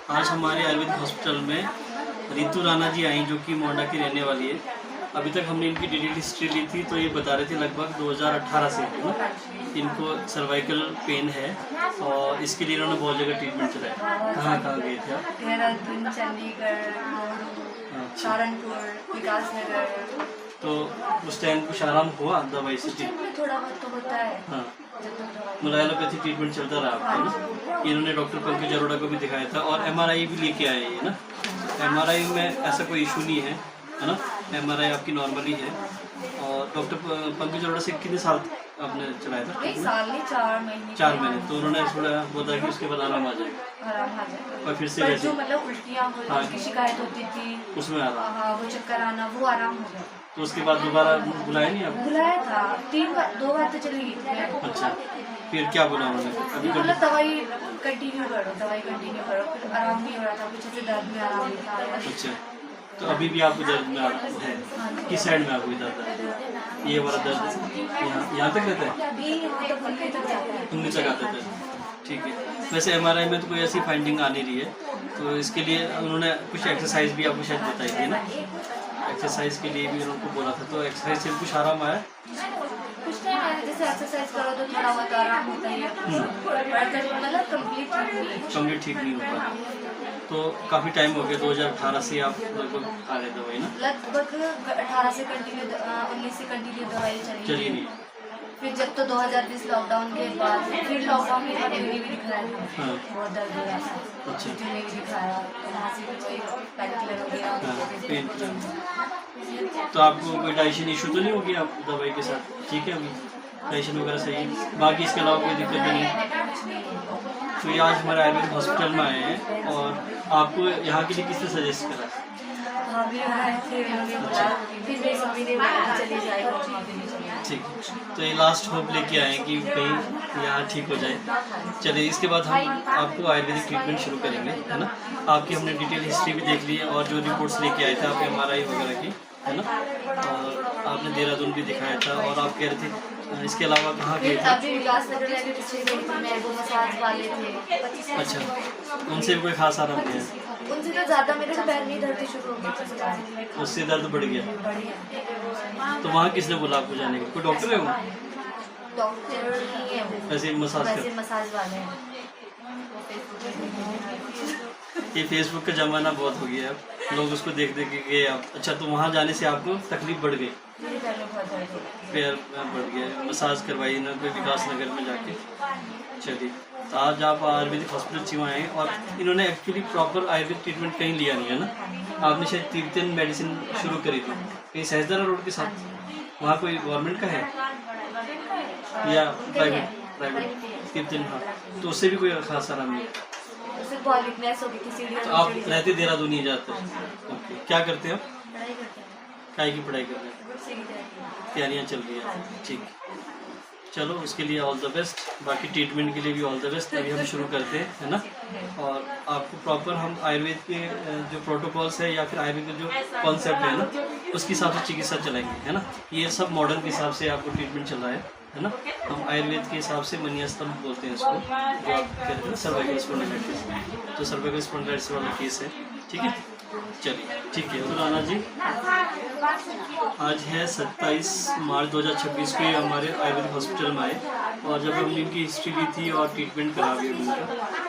आज हमारे आयुर्वेदिक हॉस्पिटल में रितु राणा जी आई जो कि मोंडा की रहने वाली है। अभी तक हमने इनकी डिटेल हिस्ट्री ली थी तो ये बता रहे थे लगभग 2018 से है ना इनको सर्वाइकल पेन है और इसके लिए इन्होंने बहुत जगह ट्रीटमेंट चलाया। कहाँ गए थे आप? देहरादून, चंडीगढ़, सहारनपुर, विकासनगर। तो उस टाइम कुछ आराम हुआ दवाई से? थोड़ा बहुत तो होता है। हाँ, एलोपैथी ट्रीटमेंट चलता रहा आपका ना। इन्होंने डॉक्टर पंकज अरोड़ा को भी दिखाया था और MRI भी लेके आए हैं ना। MRI में ऐसा कोई इशू नहीं है ना, MRI आपकी नॉर्मली है। और डॉक्टर पंकज अरोड़ा से कितने साल आपने चलाया था? 4 महीने। तो उन्होंने थोड़ा बोला कि उसके बाद आराम आ जाएगा और फिर से जो मतलब उल्टियाँ की शिकायत होती थी उसमें आराम। हाँ, वो चक्कर आना वो आराम हो गया। तो उसके बाद दोबारा बुलाया नहीं आप? बुलाया था 2 बार तो चली गई। अच्छा, फिर क्या बोला उन्होंने? अभी मतलब दवाई कंटिन्यू करो, फिर आराम नहीं हो रहा था, कुछ ऐसे दर्द में आराम नहीं था। अच्छा, तो अभी भी आपको दर्द में है? किस साइड में आपको दर्द है? ये वाला दर्द यहाँ तक रहता है? उंगली तक आता है। ठीक है। वैसे MRI में तो कोई ऐसी फाइंडिंग आ नहीं रही है, तो इसके लिए उन्होंने कुछ एक्सरसाइज भी आपको शायद बताई थी ना। एक्सरसाइज के लिए भी उनको बोला था, तो एक्सरसाइज से कुछ आराम आया? कुछ नहीं आया, जैसे एक्सरसाइज करो तो थोड़ा बहुत आराम होता है, मतलब कंप्लीट ठीक नहीं होता। तो काफ़ी टाइम हो गया, 2018 से आप लगभग खा रहे दवाई ना? लगभग 18 से कंटिन्यू 19 से कंटिन्यू दवाई चली नहीं। फिर जब तो 2020 लॉकडाउन के बाद फिर लॉकडाउन के बाद भी दिखाया था। हाँ। बहुत दर्द हो रहा था। अच्छा, भी दिखाया, वहाँ से कोई पेनकिलर हो गया। तो आपको कोई डाइजेशन इशू तो नहीं होगी आप दवाई के साथ? ठीक है, अभी डाइजेशन वगैरह सही है, बाकी इसके अलावा कोई दिक्कत नहीं। तो ये आज हमारे आयुर्वेदिक हॉस्पिटल में आए हैं और आपको यहाँ के लिए किसने सजेस्ट करा? ठीक, तो ये लास्ट होप लेके आए कि कहीं यहाँ ठीक हो जाए। चलिए, इसके बाद हम आपको आयुर्वेदिक ट्रीटमेंट शुरू करेंगे, है ना। आपकी हमने डिटेल हिस्ट्री भी देख ली है और जो रिपोर्ट्स लेके आए थे आप MRI वगैरह की, है ना। और आपने देहरादून भी दिखाया था और आप कह रहे थे इसके अलावा कहाँ गए थे? अच्छा, उनसे भी कोई खास आराम नहीं है? उनसे तो ज़्यादा मेरे पैर नहीं दर्द शुरू हो गई, उससे दर्द बढ़ गया। तो वहाँ किसने बोला आपको जाने का? कोई डॉक्टर है वो? डॉक्टर नहीं है वो, वैसे मसाज वाले हैं। ये फेसबुक का ज़माना बहुत हो गया अब, लोग उसको देख देख के गए आप। अच्छा, तो वहाँ जाने से आपको तकलीफ बढ़ गई? पैर बढ़ गया, मसाज करवाई ना कोई विकास नगर में जाके? चलिए, तो आज आप आयुर्वेदिक हॉस्पिटल चिवा आए और इन्होंने एक्चुअली प्रॉपर आयुर्वेदिक ट्रीटमेंट कहीं लिया नहीं है ना। आपने शायद तीर्थन मेडिसिन शुरू करी थी कहीं सहजदारा रोड के साथ, वहाँ कोई गवर्नमेंट का है या प्राइवेट तीर्थन? हाँ, तो उससे भी कोई खास आराम नहीं है। तो आप रहते देहरादून ही जाते हैं? ओके, क्या करते हैं आप? काय की पढ़ाई कर रहे हैं? तैयारियाँ चल रही हैं? ठीक, चलो उसके लिए ऑल द बेस्ट, बाकी ट्रीटमेंट के लिए भी ऑल द बेस्ट। अभी हम शुरू करते हैं, है ना। और आपको प्रॉपर हम आयुर्वेद के जो प्रोटोकॉल्स है या फिर आयुर्वेद का जो कॉन्सेप्ट है ना उसके हिसाब से चिकित्सा चलाएंगे, है ना। ये सब मॉडर्न के हिसाब से आपको ट्रीटमेंट चल रहा है ना। हम आयुर्वेद के हिसाब से मनियास्तंभ बोलते हैं इसको, जो आप कहते हैं ना सर्वाइकल स्पॉन्डिलाइटिस, तो सर्वाइकल स्पॉन्डिलाइटिस वाला केस है। ठीक है, चलिए ठीक है। तो राणा जी, आज है 27 मार्च 2026 को हमारे आयुर्वेदिक हॉस्पिटल में आए और जब हमने इनकी हिस्ट्री ली थी और ट्रीटमेंट करा भी उनका,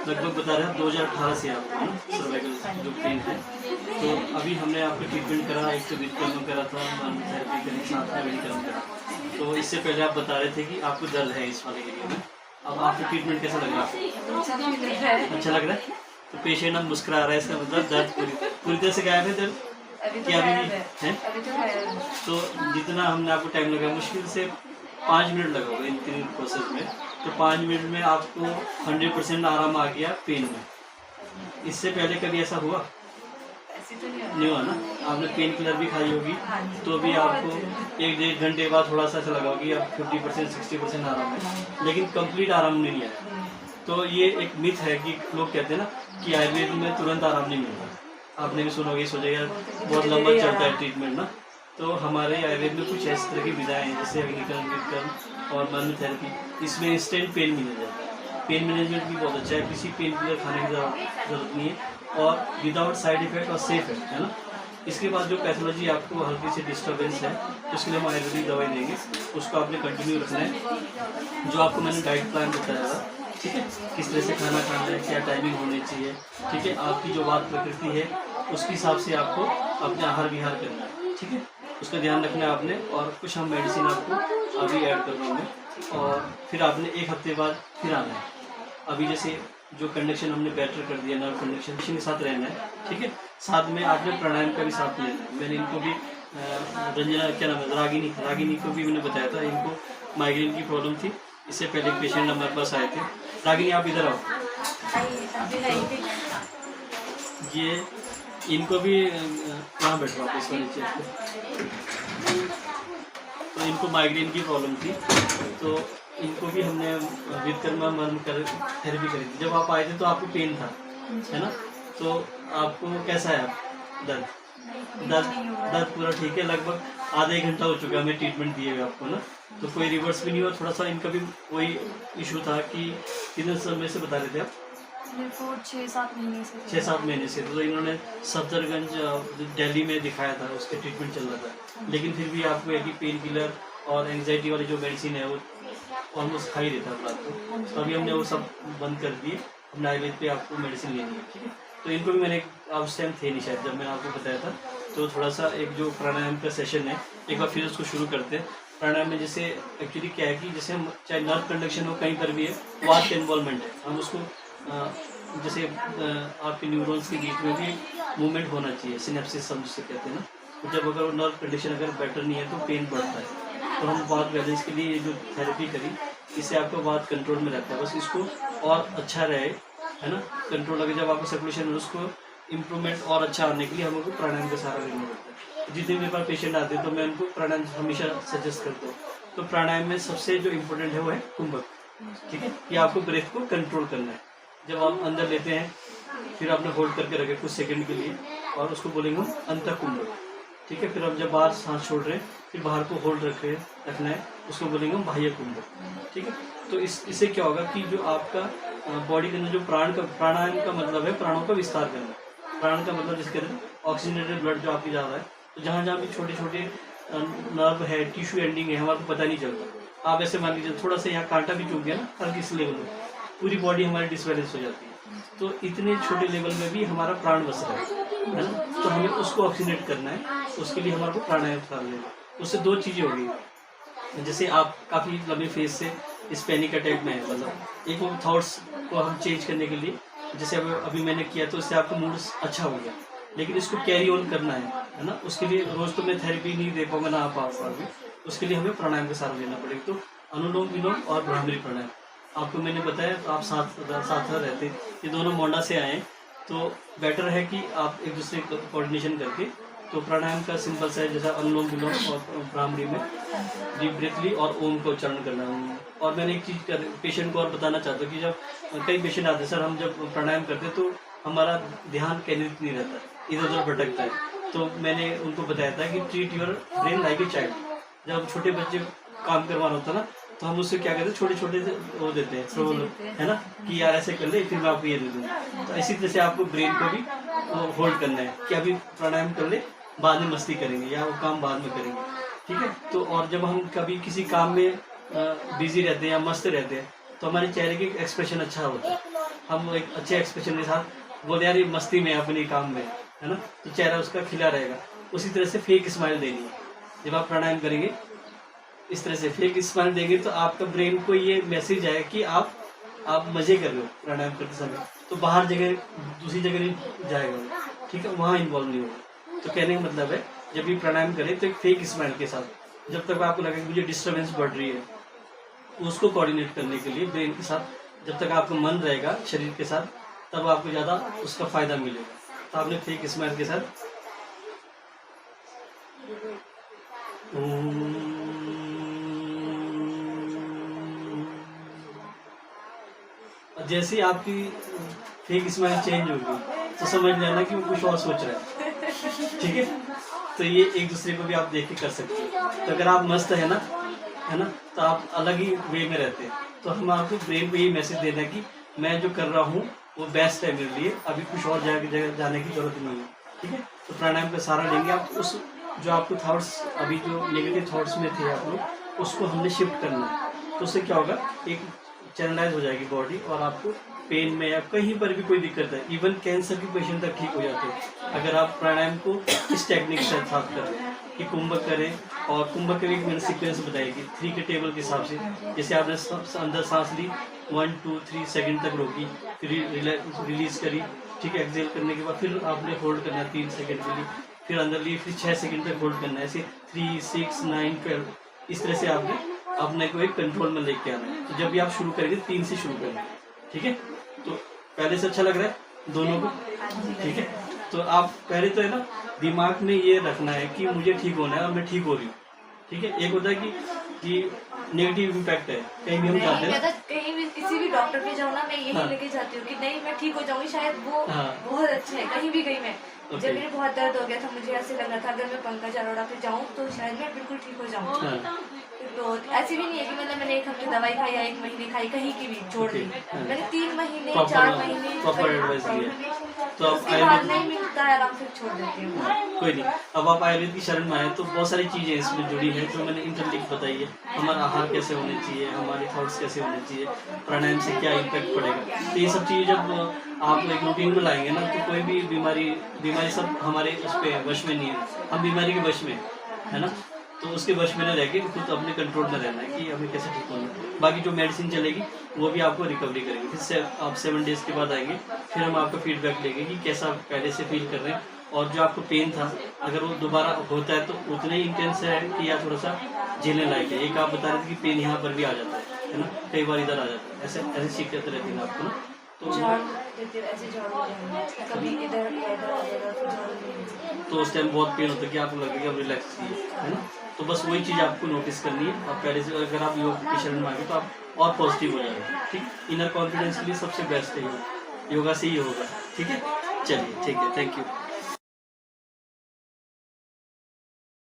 लगभग बता रहे हैं 2018 से आपको सर्वाइकल जो पेन है। तो अभी हमने आपका ट्रीटमेंट करा, एक तो विक्रम करा था, थेरेपी करी, साथ में विक्रम करा। तो इससे पहले आप बता रहे थे कि आपको दर्द है इस वाले एरिया में, अब आपको ट्रीटमेंट कैसा लग रहा है? अच्छा लग रहा है। तो पेशेंट अब मुस्कुरा रहा है, इसका मतलब दर्द पूरी तरह से गायब है? दर्द क्या भी नहीं है? तो जितना हमने आपको टाइम लगा, मुश्किल से 5 मिनट लगा होगा इन 3 प्रोसेस में, तो 5 मिनट में आपको 100% आराम आ गया पेन में। इससे पहले कभी ऐसा हुआ नहीं हुआ ना? आपने पेन किलर भी खाई होगी तो भी आपको 1-1.5 घंटे बाद थोड़ा सा ऐसा लगा होगी अब 50% 60% आराम है, लेकिन कंप्लीट आराम नहीं आया। तो ये एक मिथ है कि लोग कहते हैं ना कि आयुर्वेद में तुरंत आराम नहीं मिलता। आपने भी सुना होगी, सोचा यार बहुत लंबा चलता है ट्रीटमेंट ना। तो हमारे आयुर्वेद में कुछ इस तरह की विधाएँ हैं जैसे अग्निकर्म, विक्रम और मर्म थेरेपी, इसमें इंस्टेंट पेन मिल जाता है। पेन मैनेजमेंट भी बहुत अच्छा है, किसी पेन किलर खाने की ज़रूरत नहीं है और विदाउट साइड इफेक्ट और सेफ है ना। इसके बाद जो पैथोलॉजी आपको हल्की सी डिस्टर्बेंस है तो उसके लिए हम आयुर्वेदिक दवाई देंगे, उसको आपने कंटिन्यू रखना है जो आपको मैंने डाइट प्लान बताया था, ठीक है, किस तरह से खाना खाना है, क्या टाइमिंग होनी चाहिए, ठीक है, आपकी जो बात प्रकृति है उसके हिसाब से आपको अपने आहार विहार करना है, ठीक है, उसका ध्यान रखना है आपने। और कुछ हम मेडिसिन आपको अभी ऐड कर देंगे और फिर आपने 1 हफ्ते बाद फिर आना है। अभी जैसे जो कंडक्शन हमने बेटर कर दिया, नर्व कंडक्शन के साथ रहना है, ठीक है, साथ में आपने प्राणायाम का भी साथ लेना है। मैंने इनको भी रंजना क्या नाम है रागिनी को भी मैंने बताया था, इनको माइग्रेन की प्रॉब्लम थी, इससे पहले एक पेशेंट हमारे पास आए थे। रागिनी आप इधर आओ, ये इनको भी कहाँ बैठ रहा इस वाली चेयर पे, तो इनको माइग्रेन की प्रॉब्लम थी, तो इनको भी हमने विकर्मा मर्म कर थेरेपी करी थी। जब आप आए थे तो आपको पेन था, है ना, तो आपको कैसा है आप दर्द पूरा ठीक है, लगभग आधा 1 घंटा हो चुका है हमें ट्रीटमेंट दिए हुए आपको ना, तो कोई रिवर्स भी नहीं हुआ। थोड़ा सा इनका भी वही इशू था कि कितने समय से बता रहे थे आप? 6-7 महीने से। 6-7 महीने से। तो इन्होंने सफदरगंज दिल्ली में दिखाया था, उसके ट्रीटमेंट चल रहा था, लेकिन फिर भी आपको एक ही पेन किलर और एंग्जाइटी वाली जो मेडिसिन है वो ऑलमोस्ट खा ही रहता है रात को, तो अभी हमने वो सब बंद कर दिए, हमने आयुर्वेद पे आपको मेडिसिन लेनी है, ठीक है। तो इनको भी मैंने उस टाइम थे नहीं शायद जब मैंने आपको बताया था, तो थोड़ा सा एक जो प्राणायाम का सेशन है एक बार फिर उसको शुरू करते हैं। प्राणायाम में जैसे एक्चुअली क्या है कि जैसे हम चाहे नर्व कंडक्शन हो कहीं पर भी है, वास्ट इन्वॉल्वमेंट है, हम उसको जैसे आपके न्यूरॉन्स के बीच में भी मूवमेंट होना चाहिए, सिनेप्सिस हम जिसे कहते हैं ना, तो जब अगर नर्व कंडीशन अगर बेटर नहीं है तो पेन बढ़ता है, तो हम वात बैलेंस के लिए ये जो थेरेपी करी इससे आपका वात कंट्रोल में रहता है, बस इसको और अच्छा रहे, है ना, कंट्रोल अगर जब आपको सर्कुलेशन में उसको इम्प्रूवमेंट और अच्छा आने के लिए हमको प्राणायाम का सहारा लेना पड़ता है। जितने मेरे पास पेशेंट आते हैं तो मैं उनको प्राणायाम हमेशा सजेस्ट करता हूँ। तो प्राणायाम में सबसे जो इम्पोर्टेंट है वो है कुंभक, ठीक है, कि आपको ब्रेथ को कंट्रोल करना है। जब आप अंदर लेते हैं फिर आपने होल्ड करके रखे कुछ सेकंड के लिए और उसको बोलेंगे हम अंतः कुंभक, ठीक है, फिर आप जब बाहर सांस छोड़ रहे हैं फिर बाहर को होल्ड रखना है, उसको बोलेंगे हम बाह्य कुंभक, ठीक है। तो इससे क्या होगा कि जो आपका बॉडी के अंदर जो प्राणायाम का मतलब है प्राणों का विस्तार करना। प्राण का मतलब जिसके अंदर ऑक्सीजनेटेड ब्लड जो आपकी ज़्यादा है, तो जहाँ जहाँ भी छोटे छोटे नर्व है, टिश्यू एंडिंग है, हमारे को पता नहीं चलता। आप ऐसे मान लीजिए थोड़ा सा यहाँ कांटा भी चुभ गया ना हल्की इस लेवल में, पूरी बॉडी हमारी डिसबैलेंस हो जाती है। तो इतने छोटे लेवल में भी हमारा प्राण बस रहा है ना, तो हमें उसको ऑक्सीजनेट करना है, उसके लिए हमारे को प्राणायाम कर लेना। उससे 2 चीज़ें हो गई, जैसे आप काफ़ी लंबे फेज से इस पैनिक अटैक में है, मतलब एक वो थॉट्स को हम चेंज करने के लिए, जैसे अभी मैंने किया तो इससे आपका मूड अच्छा हो गया, लेकिन इसको कैरी ऑन करना है ना, उसके लिए रोज़ तो मैं थेरेपी नहीं दे पाऊंगा ना आप पाओगे, उसके लिए हमें प्राणायाम का सहारा लेना पड़ेगा। तो अनुलोम विलोम और भ्रामरी प्राणायाम आपको मैंने बताया, तो आप साथ रहते, ये दोनों मोंडा से आए, तो बेटर है कि आप एक दूसरे को कोऑर्डिनेशन करके। तो प्राणायाम का सिंपल सा है, जैसा अनुलोम विलोम और भ्रामरी में डीप ब्रीथली और ओम का उच्चारण करना है। और मैंने एक चीज़ पेशेंट को और बताना चाहता हूँ कि जब कई पेशेंट आते हैं सर हम जब प्राणायाम करते हैं तो हमारा ध्यान केंद्रित नहीं रहता, इधर उधर भटकता है, तो मैंने उनको बताया था कि treat your brain like a child. जब छोटे बच्चे काम करवाना होता ना तो हम उससे क्या कहते हैं, छोटे छोटे वो देते हैं थ्रो, है ना, कि यार ऐसे कर ले फिर मैं आपको ये दे दूँगा। तो इसी तरह से आपको ब्रेन को भी होल्ड करना है कि अभी प्राणायाम कर ले, बाद में मस्ती करेंगे या वो काम बाद में करेंगे, ठीक है। तो और जब हम कभी किसी काम में बिजी रहते हैं या मस्त रहते हैं तो हमारे चेहरे की एक्सप्रेशन अच्छा होता है, हम एक अच्छे एक्सप्रेशन के साथ बोले यार ये मस्ती में अपने काम में, है ना, तो चेहरा उसका खिला रहेगा। उसी तरह से फेक स्माइल देनी है, जब आप प्राणायाम करेंगे इस तरह से फेक स्माइल देंगे तो आपका ब्रेन को ये मैसेज आएगा कि आप मजे कर रहे हो प्राणायाम करते समय, तो बाहर जगह दूसरी जगह नहीं जाएगा, ठीक है, वहाँ इन्वॉल्व नहीं होगा। तो कहने का मतलब है जब भी प्राणायाम करें तो एक फेक स्माइल के साथ, जब तक आपको लगे कि मुझे डिस्टर्बेंस बढ़ रही है, उसको कोऑर्डिनेट करने के लिए ब्रेन के साथ जब तक आपका मन रहेगा शरीर के साथ, तब आपको ज़्यादा उसका फ़ायदा मिलेगा। तो आपने फेक स्माइल के साथ जैसे आपकी फेक स्माइल चेंज होगी तो समझ लेना कि वो कुछ और सोच रहा है, ठीक है। तो ये एक दूसरे को भी आप देख के कर सकते हो। तो अगर आप मस्त है ना, तो आप अलग ही वे में रहते हैं। तो हम आपको ब्रेन को यही मैसेज देना है कि मैं जो कर रहा हूँ वो बेस्ट है मेरे लिए, अभी कुछ और जगह जाने की जरूरत नहीं है। ठीक है, तो प्राणायाम का सहारा लेंगे आप। उस जो आपको थॉट्स अभी जो नेगेटिव थॉट्स में थे आप लोग, उसको हमने शिफ्ट करना है। तो उससे क्या होगा, एक चैनलाइज हो जाएगी बॉडी और आपको पेन में या कहीं पर भी कोई दिक्कत है, इवन कैंसर की पेशेंट तक ठीक हो जाते हैं अगर आप प्राणायाम को इस टेक्निक से साथ करें कि कुंभक करें। और कुंभक के भी मैंने सीक्वेंस बताएगी 3 के टेबल के हिसाब से। जैसे आपने अंदर सांस ली 1 2 3 सेकंड तक रोकी, फिर रिलीज करी। ठीक है, एक्सहेल करने के बाद फिर आपने होल्ड करना है 3 सेकंड के लिए, फिर अंदर लिए, फिर 6 सेकंड तक होल्ड करना है। ऐसे 3 6 9 12 इस तरह से आपने अपने को एक कंट्रोल में लेके आना है। तो जब भी आप शुरू करेंगे 3 से शुरू करेंगे। ठीक है, तो पहले से अच्छा लग रहा है दोनों को? ठीक है, तो आप पहले तो है ना दिमाग में ये रखना है कि मुझे ठीक होना है और मैं ठीक हो रही हूँ। ठीक है, एक होता है कि नेगेटिव इम्पैक्ट है, कहीं भी हम जाते हैं कहीं भी किसी भी डॉक्टर पे जाऊँ ना, मैं यही लेके जाती हूँ कि नहीं मैं ठीक हो जाऊंगी, शायद वो बहुत अच्छा है। कहीं भी गई मैं, जब मेरे बहुत दर्द हो गया था, मुझे ऐसे लग रहा था अगर मैं पंकज अरोड़ा पे जाऊँ तो शायद मैं बिल्कुल ठीक हो जाऊँ। तो ऐसे भी नहीं है कि मतलब मैंने 1 हफ्ते दवाई खाई या 1 महीने खाई, कहीं की भी छोड़ दी। मैंने 3 महीने 4 महीने प्रॉपर एडवाइस दिया। तो आप उसके बाद नहीं मिलता है, आराम से छोड़ देती हूँ। कोई नहीं, अब आप आयुर्वेद की शरण में आए तो बहुत सारी चीज़ें इसमें जुड़ी हैं जो मैंने इंटरलिंक बताई है। हमारा आहार कैसे होने चाहिए, हमारे थॉट्स कैसे होने चाहिए, प्राणायाम से क्या इम्पैक्ट पड़ेगा। तो ये सब चीज़ें जब आप एक रूटीन में लाएंगे ना, तो कोई भी बीमारी सब हमारे उस पर वश में नहीं है, हम बीमारी के वश में है ना। तो उसके वश में न रह के खुद अपने कंट्रोल में रहना है कि हमें कैसे ठीक होना है। बाकी जो मेडिसिन चलेगी वो भी आपको रिकवरी करेंगे। फिर से आप 7 डेज़ के बाद आएंगे, फिर हम आपका फीडबैक लेंगे कि कैसा पहले से फील कर रहे हैं, और जो आपको पेन था अगर वो दोबारा होता है तो उतना ही इंटेंस है कि या थोड़ा सा झेलने लायक है। एक आप बता रहे थे कि पेन यहाँ पर भी आ जाता है ना, कई बार इधर आ जाता है, ऐसे शिकायत रहती है आपको ना। तो उस टाइम बहुत पेन होता है कि आपको लगेगा कि अब रिलैक्स कीजिए, है ना। तो बस वही चीज़ आपको नोटिस करनी है। आप पहले से अगर आप योग की शरण में आगे तो आप और पॉजिटिव हो जाएंगे। ठीक, इनर कॉन्फिडेंस के लिए सबसे बेस्ट है योगा से ही होगा। ठीक है, चलिए ठीक है, थैंक यू।